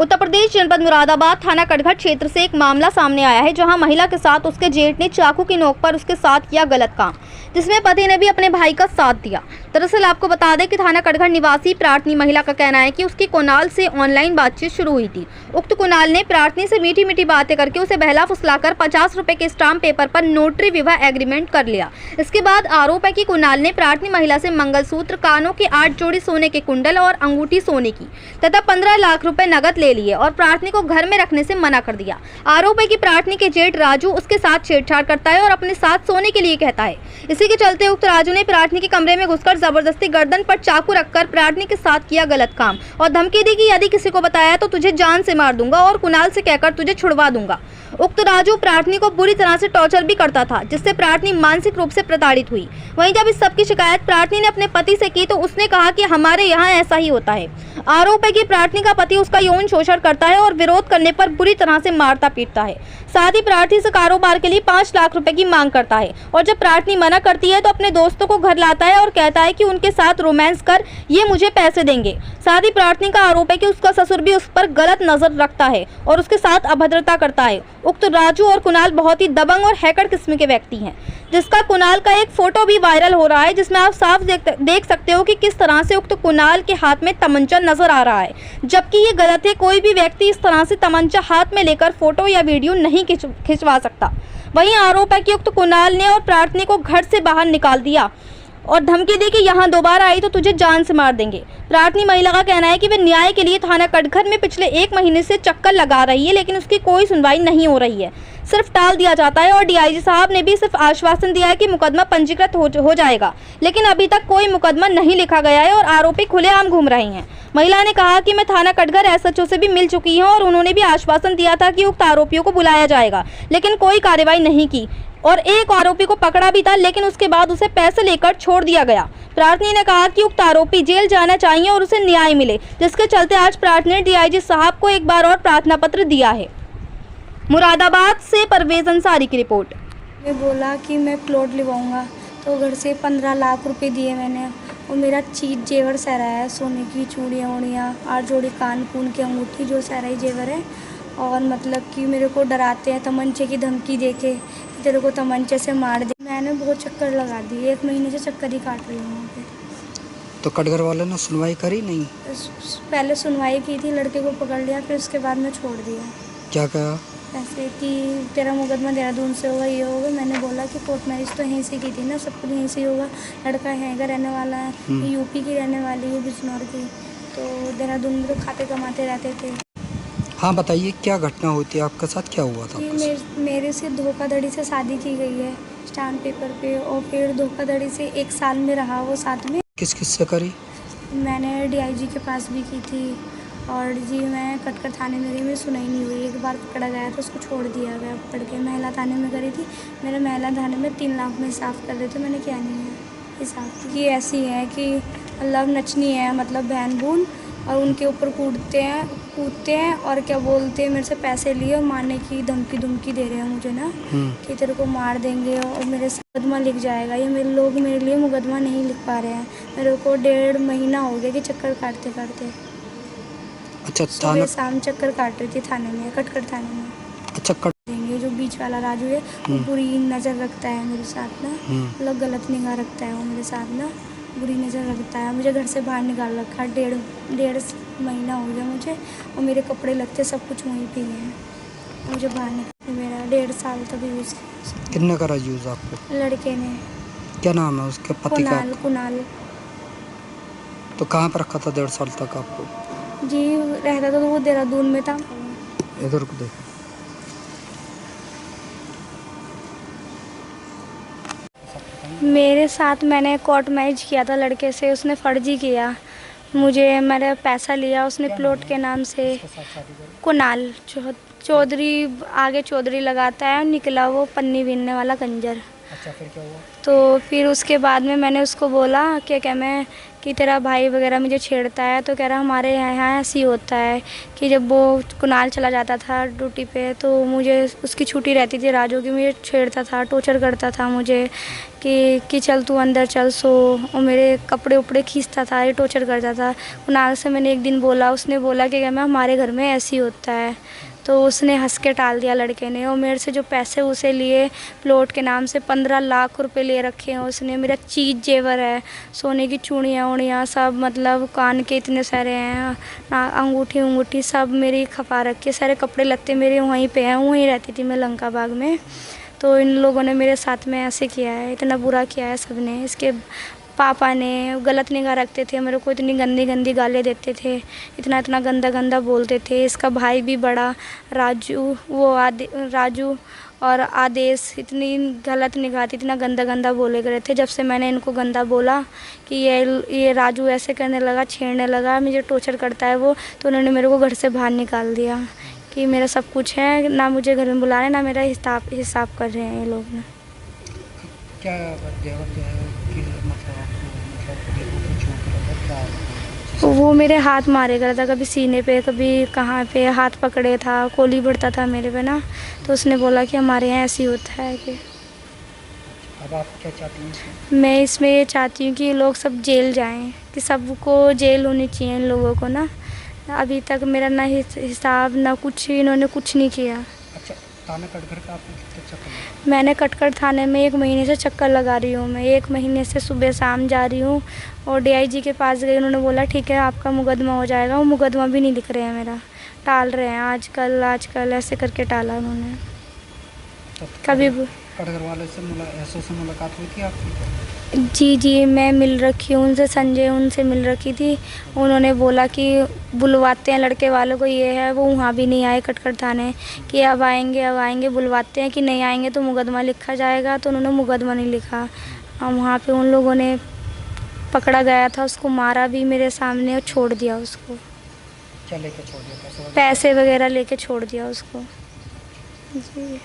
उत्तर प्रदेश जनपद मुरादाबाद थाना कटघर क्षेत्र से एक मामला सामने आया है, जहां महिला के साथ उसके जेठ ने चाकू की नोक पर उसके साथ किया गलत काम, जिसमें पति ने भी अपने भाई का साथ दिया। दरअसल आपको बता दें कि थाना कटघर निवासी प्रार्थनी महिला का कहना है कि उसकी कुणाल से ऑनलाइन बातचीत शुरू हुई थी। उक्त कुणाल ने प्रार्थनी से मीठी मीठी बातें करके उसे बहला फुसलाकर 50 रुपए के स्टाम्प पेपर पर नोटरी विवाह एग्रीमेंट कर लिया। इसके बाद आरोप है कि कुणाल ने प्रार्थनी महिला से मंगलसूत्र, कानों के 8 जोड़ी सोने के कुंडल और अंगूठी सोने की तथा 15 लाख रुपए नगद ले लिए और प्रार्थनी को घर में रखने से मना कर दिया। आरोप है कि प्रार्थनी के जेठ राजू उसके साथ छेड़छाड़ करता है और अपने साथ सोने के लिए कहता है। इसी के चलते उक्त राजू ने प्रार्थनी के कमरे में घुसकर जबरदस्ती गर्दन पर चाकू रखकर प्रार्थनी के साथ किया गलत काम और धमकी दी कि यदि किसी को बताया तो तुझे जान से मार दूंगा और कुणाल से कहकर तुझे छुड़वा दूंगा। उक्त राजू प्रार्थनी को बुरी तरह से टॉर्चर भी करता था, जिससे प्रार्थनी मानसिक रूप से प्रताड़ित हुई। वहीं जब इस सब की शिकायत प्रार्थनी ने अपने पति से की तो उसने कहा कि हमारे यहाँ ऐसा ही होता है। आरोप है कि प्रार्थनी का पति उसका यौन शोषण करता है और विरोध करने पर बुरी तरह से मारता पीटता है। साथ ही प्रार्थनी से कारोबार के लिए 5 लाख रुपए की मांग करता है और जब प्रार्थनी मना करती है तो अपने दोस्तों को घर लाता है और कहता है कि उनके साथ रोमांस कर, ये मुझे पैसे देंगे। साथ ही प्रार्थनी का आरोप है कि उसका ससुर भी उस पर गलत नजर रखता है और उसके साथ अभद्रता करता है। उक्त राजू और कुणाल बहुत ही दबंग और हैकर किस्म के व्यक्ति हैं, जिसका कुणाल का एक फोटो भी वायरल हो रहा है, जिसमें आप साफ देख सकते हो कि किस तरह से उक्त कुणाल के हाथ में तमंचा नजर आ रहा है, जबकि ये गलत है। कोई भी व्यक्ति इस तरह से तमंचा हाथ में लेकर फोटो या वीडियो नहीं खिंचवा सकता। वहीं आरोप है कि उक्त कुणाल ने और प्रार्थनी को घर से बाहर निकाल दिया और धमकी दी कि यहाँ दोबारा आई तो तुझे जान से मार देंगे। प्रार्थनी महिला का कहना है कि वे न्याय के लिए थाना कटघर में पिछले 1 महीने से चक्कर लगा रही है, लेकिन उसकी कोई सुनवाई नहीं हो रही है, सिर्फ टाल दिया जाता है और डीआईजी साहब ने भी सिर्फ आश्वासन दिया है कि मुकदमा पंजीकृत हो जाएगा, लेकिन अभी तक कोई मुकदमा नहीं लिखा गया है और आरोपी खुलेआम घूम रहे हैं। महिला ने कहा कि मैं थाना कटघर एसएचओ से भी मिल चुकी हूँ और उन्होंने भी आश्वासन दिया था कि उक्त आरोपियों को बुलाया जाएगा, लेकिन कोई कार्रवाई नहीं की और एक आरोपी को पकड़ा भी था, लेकिन उसके बाद उसे पैसे लेकर छोड़ दिया गया। प्रार्थनी ने कहा कि उक्त आरोपी जेल जाना चाहिए और उसे न्याय मिले, जिसके चलते आज प्रार्थनी ने डीआईजी साहब को एक बार और प्रार्थना पत्र दिया है। मुरादाबाद से परवेज अंसारी की रिपोर्ट। मैं बोला कि मैं प्लॉट लिवाऊंगा तो घर से 15 लाख रुपए दिए मैंने और मेरा चीज जेवर सहरा है, सोने की चूड़ियाँ उड़ियाँ, 8 जोड़ी कान कून की अंगूठी, जो सहराई जेवर है। और मतलब कि मेरे को डराते हैं, तमंचे की धमकी देके कि तेरे को तमंचे से मार दे। मैंने बहुत चक्कर लगा दिए, 1 महीने से चक्कर ही काट रही हूँ। तो कटघर वाले ने सुनवाई करी नहीं? पहले सुनवाई की थी, लड़के को पकड़ लिया, फिर उसके बाद में छोड़ दिया। क्या कहा? ऐसे कि तेरा मुकदमा देहरादून से होगा, ये होगा। मैंने बोला कि कोर्ट मैरिज तो यहीं से की थी ना, सब कुछ यहीं से होगा। लड़का यहाँ का रहने वाला है, यूपी की रहने वाली है, बिजनौर की, तो देहरादून में तो खाते कमाते रहते थे। हाँ बताइए, क्या घटना होती है आपके साथ, क्या हुआ था? मेरे से धोखाधड़ी से शादी की गई है स्टाम्प पेपर पे, और फिर धोखाधड़ी से 1 साल में रहा वो साथ में। किस से करी? मैंने डीआईजी के पास भी की थी और जी मैं कटघर थाने में गई, मेरी सुनाई नहीं हुई। एक बार पकड़ा गया तो उसको छोड़ दिया गया पकड़ के। महिला थाने में करी थी, मेरे महिला थाने में 3 लाख में हिसाब कर रहे थे, मैंने क्या नहीं है हिसाब की। ऐसी है कि लव नचनी है, मतलब बहन बून, और उनके ऊपर कूदते हैं और क्या बोलते हैं, मेरे से पैसे लिए और मारने की धमकी दे रहे हैं मुझे ना, कि तेरे को मार देंगे और मेरे से मुकदमा लिख जाएगा। ये मेरे लोग मेरे लिए मुकदमा नहीं लिख पा रहे हैं। मेरे को 1.5 महीना हो गया कि चक्कर काटते काटते। अच्छा, सुबह शाम चक्कर काट रही थी थाने में, कटघर थाने में। अच्छा, देंगे जो बीच वाला राजू है वो बुरी नज़र रखता है मेरे साथ ना, मतलब गलत निगाह रखता है वो मेरे साथ ना, बुरी नज़र रखता है। मुझे घर से बाहर निकाल रखा, 1.5 महीना हो गया मुझे, और मेरे कपड़े लगते सब कुछ वहीं पे हैं। मुझे बाहर निकाल, मेरा 1.5 साल तक यूज़ किया। कितने करा यूज़ आपको? लड़के ने। क्या नाम है उसके पति का? कुणाल। तो कहाँ पर रखा था 1.5 साल तक आपको? जी रहता था तो वो देहरादून में था। इधर को देखो। मेरे साथ मैंने कोर्ट मैरिज किया था लड़के से, उसने फर्जी किया मुझे, मेरा पैसा लिया उसने प्लॉट के नाम से। कुणाल चौधरी, आगे चौधरी लगाता है, निकला वो पन्नी बीनने वाला कंजर। अच्छा, फिर क्या हुआ? तो फिर उसके बाद में मैंने उसको बोला कि क्या मैं कि तेरा भाई वगैरह मुझे छेड़ता है। तो कह रहा हमारे यहाँ ऐसे ही होता है कि जब वो कुणाल चला जाता था ड्यूटी पे तो मुझे उसकी छुट्टी रहती थी राजू की, मुझे छेड़ता था, टॉर्चर करता था मुझे कि चल तू अंदर चल सो, और मेरे कपड़े उपड़े खींचता था, ये टॉर्चर करता था। कुणाल से मैंने एक दिन बोला, उसने बोला कि मैं हमारे घर में ऐसे ही होता है। तो उसने हंस के टाल दिया लड़के ने, और मेरे से जो पैसे उसे लिए प्लॉट के नाम से 15 लाख रुपए ले रखे हैं उसने। मेरा चीज़ जेवर है, सोने की चूड़ियाँ उड़ियाँ सब, मतलब कान के इतने सारे हैं, अंगूठी उंगूठी सब मेरी खपा रखी है। सारे कपड़े लत्ते मेरे वहीं पे हैं, वहीं रहती थी मैं लंका बाग में। तो इन लोगों ने मेरे साथ में ऐसे किया है, इतना बुरा किया है सब ने। इसके पापा ने गलत निगाह रखते थे, मेरे को इतनी गंदी गंदी गालें देते थे, इतना इतना गंदा गंदा बोलते थे। इसका भाई भी बड़ा राजू, राजू और आदेश, इतनी गलत निगाह थी, इतना गंदा गंदा बोले गए थे। जब से मैंने इनको गंदा बोला कि ये राजू ऐसे करने लगा, छेड़ने लगा, मुझे टॉर्चर करता है वो, तो उन्होंने मेरे को घर से बाहर निकाल दिया कि मेरा सब कुछ है, ना मुझे घर में बुला रहे, ना मेरा हिसाब कर रहे हैं ये लोग ने। क्या जेवर जो है कि मतलब आपको मतलब देखो कि चोट लगा क्या वो मेरे हाथ मारे गया था, कभी सीने पे, कभी कहाँ पे, हाथ पकड़े था, कोली बढ़ता था मेरे पे ना। तो उसने बोला कि हमारे यहाँ ऐसे ही होता है कि। अब आप क्या चाहती हैं इसमें? मैं इसमें ये चाहती हूँ कि ये लोग सब जेल जाएं, कि सबको जेल होनी चाहिए इन लोगों को ना। अभी तक मेरा ना हिसाब ना कुछ, इन्होंने कुछ नहीं किया। अच्छा, थाना कटघर का आपने कितने चक्कर लगाए? मैंने कटकर थाने में 1 महीने से चक्कर लगा रही हूँ। मैं 1 महीने से सुबह शाम जा रही हूँ, और डीआईजी के पास गई, उन्होंने बोला ठीक है आपका मुकदमा हो जाएगा। वो मुकदमा भी नहीं लिख रहे हैं मेरा, टाल रहे हैं, आजकल ऐसे करके टाला उन्होंने। कभी कटघर वाले से ऐसो से मुलाकात हुई थी आपकी? जी मैं मिल रखी हूँ उनसे, संजय उनसे मिल रखी थी। उन्होंने बोला कि बुलवाते हैं लड़के वालों को, ये है वो, वहाँ भी नहीं आए कटघर थाने कि अब आएंगे, बुलवाते हैं कि नहीं आएंगे तो मुकदमा लिखा जाएगा। तो उन्होंने मुकदमा नहीं लिखा। वहाँ पे उन लोगों ने पकड़ा गया था, उसको मारा भी मेरे सामने और छोड़ दिया उसको। क्या लेके छोड़ दिया? पैसे वगैरह लेके छोड़ दिया उसको। जी।